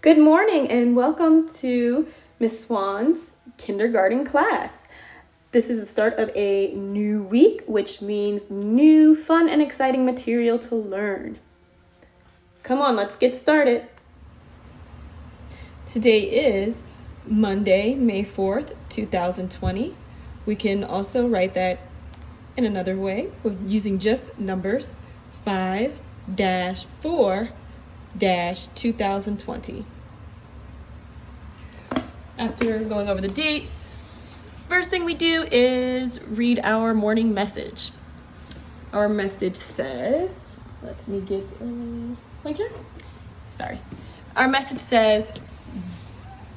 Good morning and welcome to Miss Swan's kindergarten class. This is the start of a new week, which means new, fun, and exciting material to learn. Come on, let's get started. Today is Monday, May 4th, 2020. We can also write that in another way using just numbers 5-4-2020. After going over the date, first thing we do is read our morning message. Our message says, let me get a pointer. Sorry. Our message says,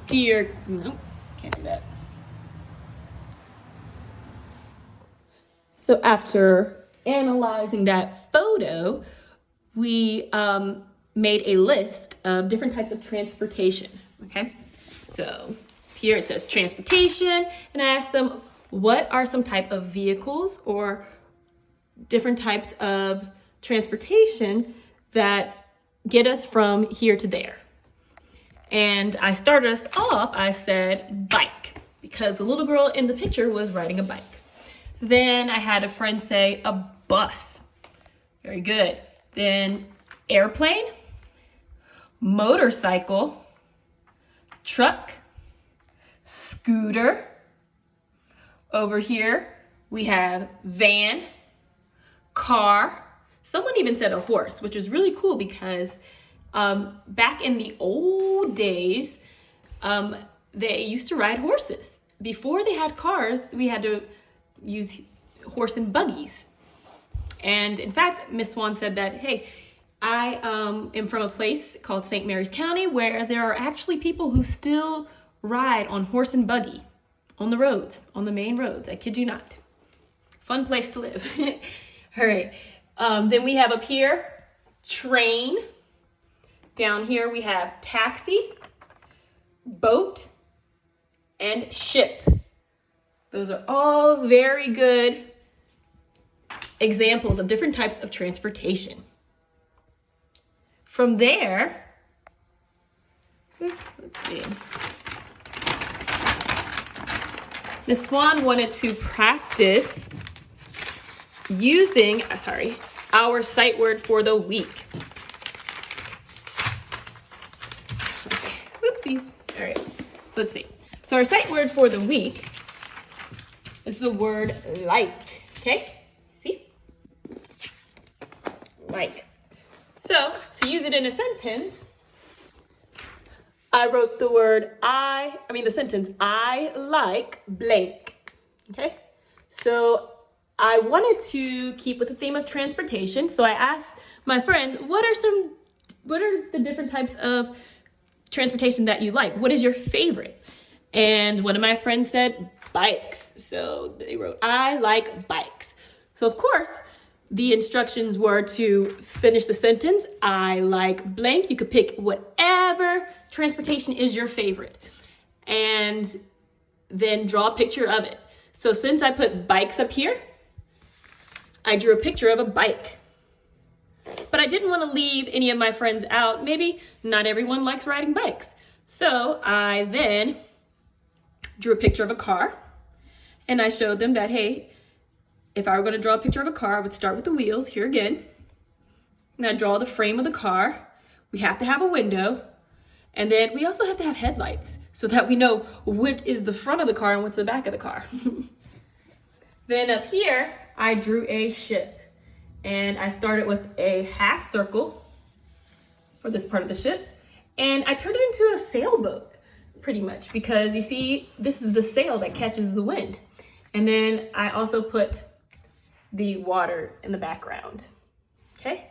dear, no, can't do that. So after analyzing that photo, we made a list of different types of transportation, okay? So here it says transportation, and I asked them, what are some type of vehicles or different types of transportation that get us from here to there? And I started us off, I said bike, because the little girl in the picture was riding a bike. Then I had a friend say a bus. Very good. Then airplane, motorcycle, truck, scooter. Over here we have van, car. Someone even said a horse, which was really cool because back in the old days, they used to ride horses. Before they had cars, we had to use horse and buggies. And in fact, Miss Swan said that, hey, I am from a place called St. Mary's County where there are actually people who still ride on horse and buggy on the roads, on the main roads. I kid you not. Fun place to live. All right. Then we have up here, train. Down here we have taxi, boat, and ship. Those are all very good examples of different types of transportation. From there, let's see. Miss Swan wanted to practice using, our sight word for the week. Okay. Whoopsies. All right, so let's see. So our sight word for the week is the word like, okay? See? Like. So, to use it in a sentence, I wrote the sentence, I like blank, okay? So, I wanted to keep with the theme of transportation, so I asked my friends, what are the different types of transportation that you like? What is your favorite? And one of my friends said bikes, so they wrote, I like bikes. So, of course, the instructions were to finish the sentence, I like blank. You could pick whatever transportation is your favorite and then draw a picture of it. So since I put bikes up here, I drew a picture of a bike. But I didn't want to leave any of my friends out. Maybe not everyone likes riding bikes. So I then drew a picture of a car and I showed them that, hey, if I were going to draw a picture of a car, I would start with the wheels here again. And I draw the frame of the car. We have to have a window. And then we also have to have headlights so that we know what is the front of the car and what's the back of the car. Then up here, I drew a ship. And I started with a half circle for this part of the ship. And I turned it into a sailboat, pretty much, because you see, this is the sail that catches the wind. And then I also put the water in the background, okay?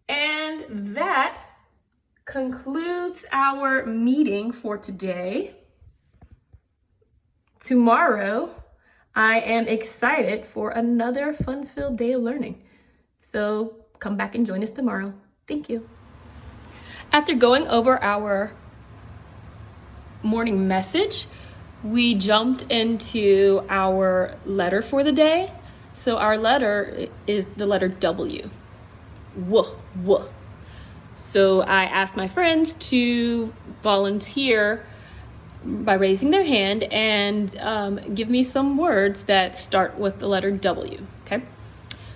And that concludes our meeting for today. Tomorrow, I am excited for another fun-filled day of learning. So come back and join us tomorrow. Thank you. After going over our morning message, we jumped into our letter for the day. So our letter is the letter W. W. So I asked my friends to volunteer by raising their hand and give me some words that start with the letter W, okay?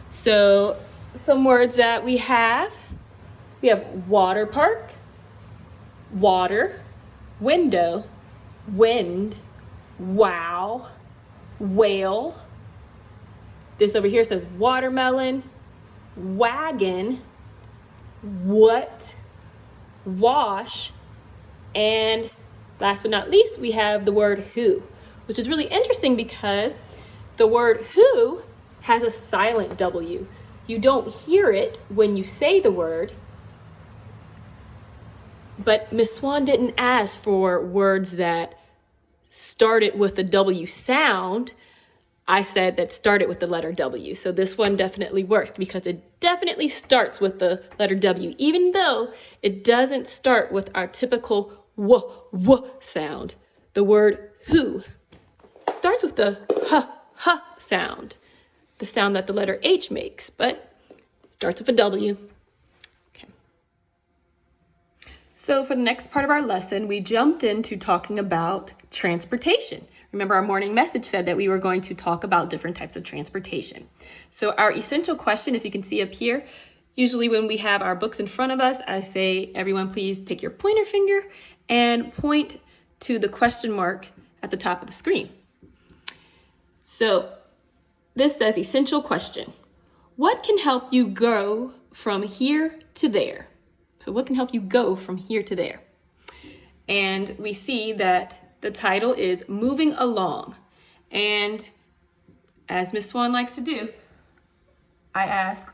So some words that we have water park, water, window, wind, wow, whale. This over here says watermelon, wagon, what, wash, and last but not least, we have the word who, which is really interesting because the word who has a silent W. You don't hear it when you say the word, but Miss Swan didn't ask for words that started with the W sound. I said that started with the letter W. So this one definitely works because it definitely starts with the letter W, even though it doesn't start with our typical w sound. The word who starts with the h sound, the sound that the letter H makes, but starts with a W. Okay. So for the next part of our lesson, we jumped into talking about transportation. Remember, our morning message said that we were going to talk about different types of transportation. So our essential question, if you can see up here, usually when we have our books in front of us, I say, everyone please take your pointer finger and point to the question mark at the top of the screen. So this says essential question. What can help you go from here to there? So what can help you go from here to there? And we see that the title is Moving Along. And as Miss Swan likes to do, I ask,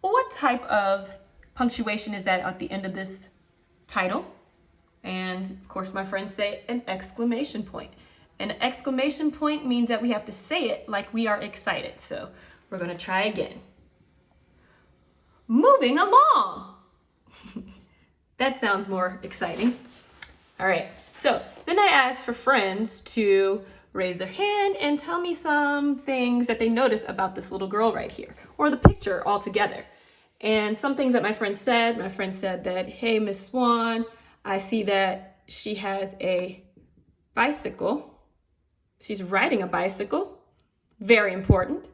what type of punctuation is that at the end of this title? And of course, my friends say an exclamation point. An exclamation point means that we have to say it like we are excited. So we're going to try again. Moving along. That sounds more exciting. All right. So then I asked for friends to raise their hand and tell me some things that they noticed about this little girl right here, or the picture altogether. And some things that my friend said that, hey, Miss Swan, I see that she has a bicycle. She's riding a bicycle, very important.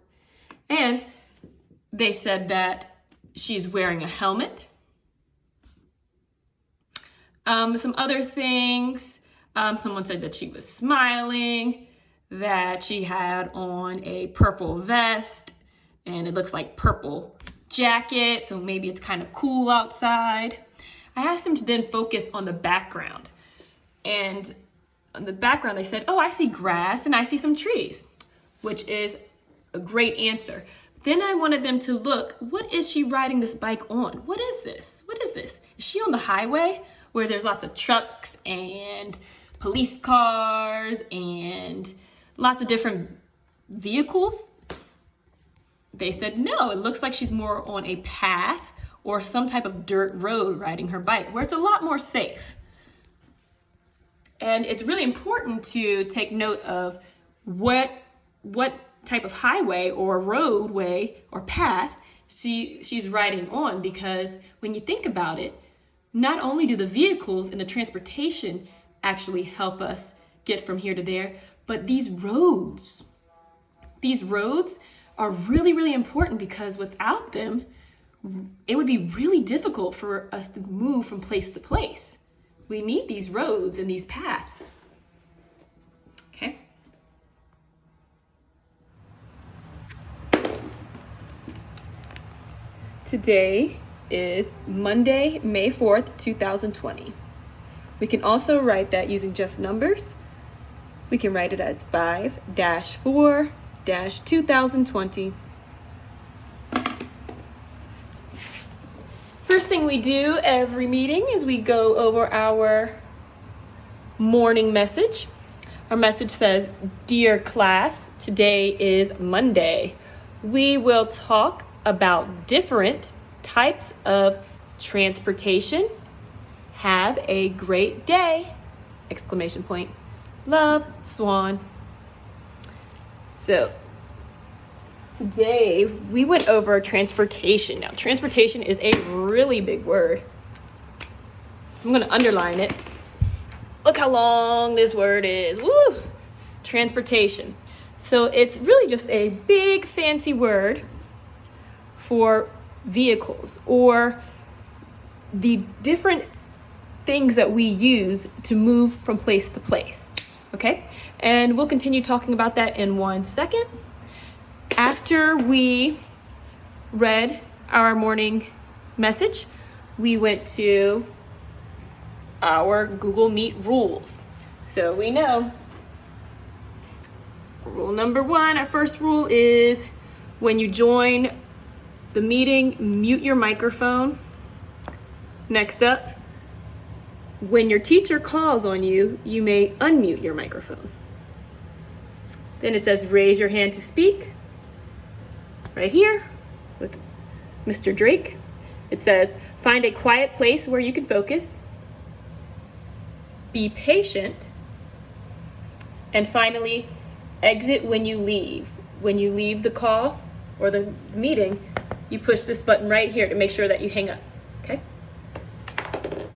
And they said that she's wearing a helmet. Some other things, someone said that she was smiling, that she had on a purple vest, and it looks like purple jacket, so maybe it's kind of cool outside. I asked them to then focus on the background. And on the background, they said, oh, I see grass and I see some trees, which is a great answer. Then I wanted them to look, what is she riding this bike on? What is this? What is this? Is she on the highway where there's lots of trucks and police cars and lots of different vehicles? They said, no, it looks like she's more on a path or some type of dirt road riding her bike where it's a lot more safe. And it's really important to take note of what type of highway or roadway or path she's riding on, because when you think about it, not only do the vehicles and the transportation actually help us get from here to there, but these roads are really, really important, because without them, it would be really difficult for us to move from place to place. We need these roads and these paths. Okay. Today is Monday, May 4th, 2020. We can also write that using just numbers. We can write it as 5-4-2020. First thing we do every meeting is we go over our morning message. Our message says, Dear class, today is Monday. We will talk about different types of transportation. Have a great day! Exclamation point. Love, Swan. So Today we went over transportation. Now, transportation is a really big word. So I'm going to underline it. Look how long this word is. Woo! Transportation. So it's really just a big fancy word for vehicles or the different things that we use to move from place to place. Okay? And we'll continue talking about that in 1 second. After we read our morning message, we went to our Google Meet rules. So we know rule number 1, our first rule is when you join the meeting, mute your microphone. Next up, when your teacher calls on you, you may unmute your microphone. Then it says raise your hand to speak. Right here with Mr. Drake. It says find a quiet place where you can focus. Be patient. And finally, exit when you leave. When you leave the call or the meeting, you push this button right here to make sure that you hang up. Okay?